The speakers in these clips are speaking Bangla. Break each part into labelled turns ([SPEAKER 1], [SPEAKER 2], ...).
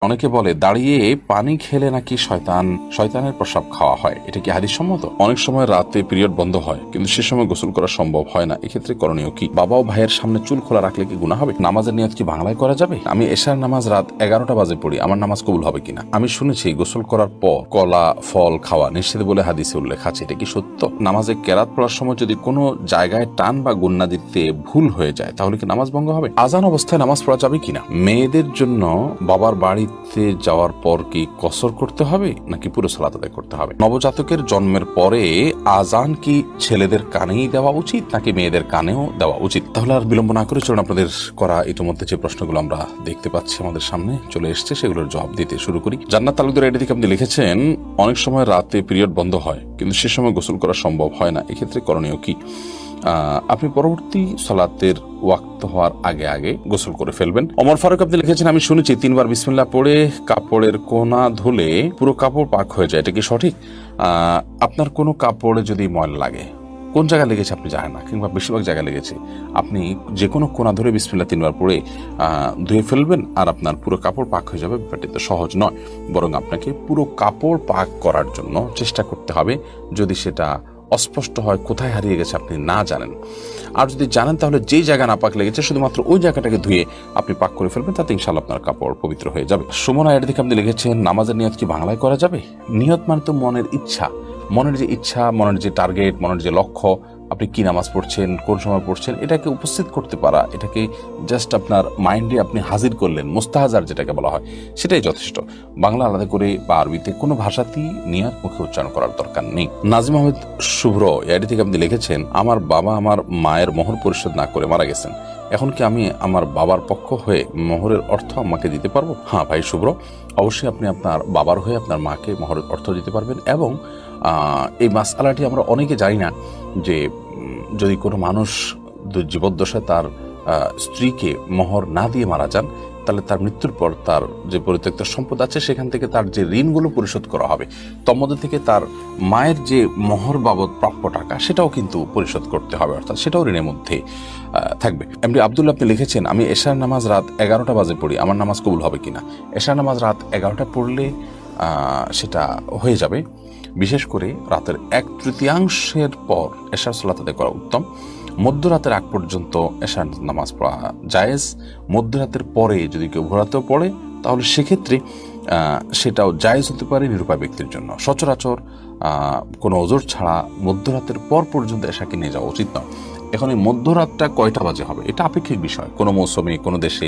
[SPEAKER 1] অনেকে বলে দাঁড়িয়ে পানি খেলে নাকি শয়তানের প্রসাব খাওয়া হয়, এটা কি হাদিস সম্মত? অনেক সময় রাতে পিরিয়ড বন্ধ হয় কিন্তু সে সময় গোসল করা সম্ভব হয় না, এক্ষেত্রে করণীয় কি? বাবা ও ভাইয়ের সামনে চুল খোলা রাখলে কি গুনাহ হবে? নামাজের নিয়ত কি বাংলায় করা যাবে? আমি এশার নামাজ রাত 11টা বাজে পড়ি, আমার নামাজ কবুল হবে কিনা? আমি শুনেছি গোসল করার পর কলা ফল খাওয়া নিষেধ বলে হাদিসে উল্লেখ আছে, এটা কি সত্য? নামাজে কেরাত পড়ার সময় যদি কোনো জায়গায় টান বা গুন্না দিতে ভুল হয়ে যায় তাহলে কি নামাজ ভঙ্গ হবে? আজান অবস্থায় নামাজ পড়া যাবে কিনা? মেয়েদের জন্য বাবার বাড়িতে যাওয়ার পর কি কসর করতে হবে নাকি পুরো সালাত আদায় করতে হবে? নবজাতকের জন্মের পরে আজান কি ছেলেদের কানেই দেওয়া উচিত নাকি মেয়েদের কানেও দেওয়া উচিত? তাহলে আর বিলম্ব না করে চলুন আপনাদের করা ইতিমধ্যে যে প্রশ্নগুলো আমরা দেখতে পাচ্ছি আমাদের সামনে চলে এসছে সেগুলোর জবাব দিতে শুরু করি। জান্নাত তালুকদার এটি থেকে আপনি লিখেছেন, অনেক সময় রাতে পিরিয়ড বন্ধ হয় কিন্তু সে সময় গোসল করা সম্ভব হয় না, এক্ষেত্রে করণীয় কি? আপনি পরবর্তী সালাতের ওয়াক্ত হওয়ার আগে আগে গোসল করে ফেলবেন। ওমর ফারুক আপনি লিখেছেন, আমি শুনেছি 3 বার বিসমিল্লাহ পড়ে কাপড়ের কোনা ধুলে পুরো কাপড় পাক হয়ে যায়, এটা কি সঠিক? আপনার কোনো কাপড়ে যদি ময়লা লাগে, কোন জায়গায় লেগেছে আপনি জানেন না, কিংবা বেশিরভাগ জায়গায় লেগেছে, আপনি যে কোনো কোনা ধরে বিসমিল্লাহ 3 বার পড়ে ধুয়ে ফেলবেন আর আপনার পুরো কাপড় পাক হয়ে যাবে। ব্যাপারটি তো সহজ নয়, বরং আপনাকে পুরো কাপড় পাক করার জন্য চেষ্টা করতে হবে। যদি সেটা অস্পষ্ট হয়, কোথায় হারিয়ে গেছে আপনি না জানেন, আর যদি জানেন তাহলে যেই জায়গা না পাক লেগেছে শুধুমাত্র ওই জায়গাটাকে ধুয়ে আপনি পাক করে ফেলবেন, তাতে ইনশাআল্লাহ আপনার কাপড় পবিত্র হয়ে যাবে। সুমনা এর দিকে আপনি লিখেছেন, নামাজের নিয়ত কি বাংলায় করা যাবে? নিয়ত মানে তো মনের ইচ্ছা, মনের যে ইচ্ছা, মনের যে টার্গেট, মনের যে লক্ষ্য, আপনি কি নামাজ পড়ছেন, কোন সময় পড়ছেন, এটাকে উপস্থিত করতে পারা, এটাকে জাস্ট আপনার মাইন্ডে আপনি হাজির করলেন, মুস্তাহাজার যেটাকে বলা হয়, সেটাই যথেষ্ট। বাংলা আলাদা করে বা আরবিতে কোনো ভাষাতেই নিয়ত মুখে উচ্চারণ করার দরকার নেই। নাজিম আহমেদ শুভ্র এটি থেকে আপনি লিখেছেন, আমার বাবা আমার মায়ের মোহর পরিশোধ না করে মারা গেছেন, এখন কি আমি আমার বাবার পক্ষ হয়ে মোহরের অর্থ আমাকে দিতে পারবো? হ্যাঁ ভাই শুভ্র, অবশ্যই আপনি আপনার বাবার হয়ে আপনার মাকে মোহরের অর্থ দিতে পারবেন। এবং এই মাসআলাটি আমরা অনেকে জানি না যে যদি কোনো মানুষ জীবদ্দশায় তার স্ত্রীকে মোহর না দিয়ে মারা যান, তাহলে তার মৃত্যুর পর তার যে পরিত্যক্ত সম্পদ আছে সেখান থেকে তার যে ঋণগুলো পরিশোধ করা হবে, তন্মধ্যে থেকে তার মায়ের যে মোহর বাবদ প্রাপ্য টাকা সেটাও কিন্তু পরিশোধ করতে হবে, অর্থাৎ সেটাও ঋণের মধ্যে থাকবে। এমনি আব্দুল্লাহ আপনি লিখেছেন, আমি এশার নামাজ রাত 11টা বাজে পড়ি, আমার নামাজ কবুল হবে কিনা? এশার নামাজ রাত 11টা পড়লে সেটা হয়ে যাবে। বিশেষ করে রাতের 1/3 পর এশার সালাত আদায় করা উত্তম। মধ্যরাতের আগ পর্যন্ত এশার নামাজ পড়া জায়েজ। মধ্যরাতের পরে যদি কেউ ভোরাতেও পড়ে তাহলে সেক্ষেত্রে সেটাও জায়েজ হতে পারে নিরুপায় ব্যক্তির জন্য। সচরাচর কোনো ওজর ছাড়া মধ্যরাতের পর পর্যন্ত এশাকে নিয়ে যাওয়া উচিত নয়। এখন এই মধ্যরাতটা কয়টা বাজে হবে এটা আপেক্ষিক বিষয়, কোনো মৌসুমে কোনো দেশে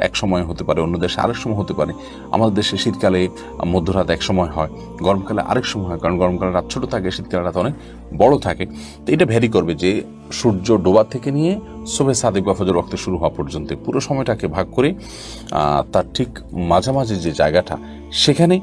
[SPEAKER 1] এক সময় হতে পারে, অন্য দেশে আরেক সময় হতে পারে। আমাদের দেশে শীতকালে মধ্যরাত এক সময় হয়, গরমকালে আরেক সময় হয়, কারণ গরমকালে রাত ছোট থাকে, শীতকালে রাত অনেক বড় থাকে। তো এটা ভ্যারি করবে যে সূর্য ডোবা থেকে নিয়ে শোবে সাদেক বা ফজর ওয়াক্তে শুরু হওয়া পর্যন্ত পুরো সময়টাকে ভাগ করে তার ঠিক মাঝামাঝি যে জায়গাটা সেখানে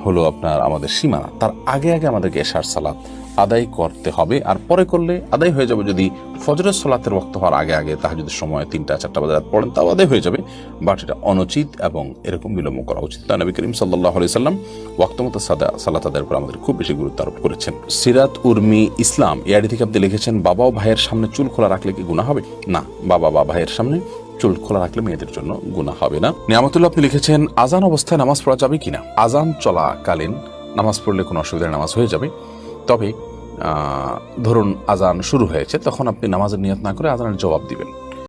[SPEAKER 1] হলো আপনার আমাদের সীমানা, তার আগে আগে আমাদেরকে এশার সালাত আদায় করতে হবে। আর পরে করলে আদায় হয়ে যাবে, যদি ফজরের সালাতের ওয়াক্ত হওয়ার আগে আগে তাহাজ্জুদের সময় 3টা-4টা বাজে রাত পড়েন তাও আদায় হয়ে যাবে, বাট এটা অনুচিত এবং এরকম বিলম্ব করা উচিত না। নবী করিম সাল্লাল্লাহু আলাইহি সাল্লাম ওয়াক্ত মতো সালাত আদায়ের উপর আমাদের খুব বেশি গুরুত্ব আরোপ করেছেন। সিরাত উর্মি ইসলাম এআইডি থেকে আপনি লিখেছেন, বাবা ও ভাইয়ের সামনে চুল খোলা রাখলে কি গুনাহ হবে? না, বাবা বা ভাইয়ের সামনে চুল খোলা রাখলে মেয়েদের জন্য গুনাহ হবে না। নিয়ামতুল্লাহ আপনি লিখেছেন, আজান অবস্থায় নামাজ পড়া যাবে কিনা? আজান চলাকালীন নামাজ পড়লে কোনো অসুবিধার নামাজ হয়ে যাবে, তবে ধরুন আজান শুরু হয়েছে, তখন আপনি নামাজের নিয়ত না করে আজানের জবাব দিবেন।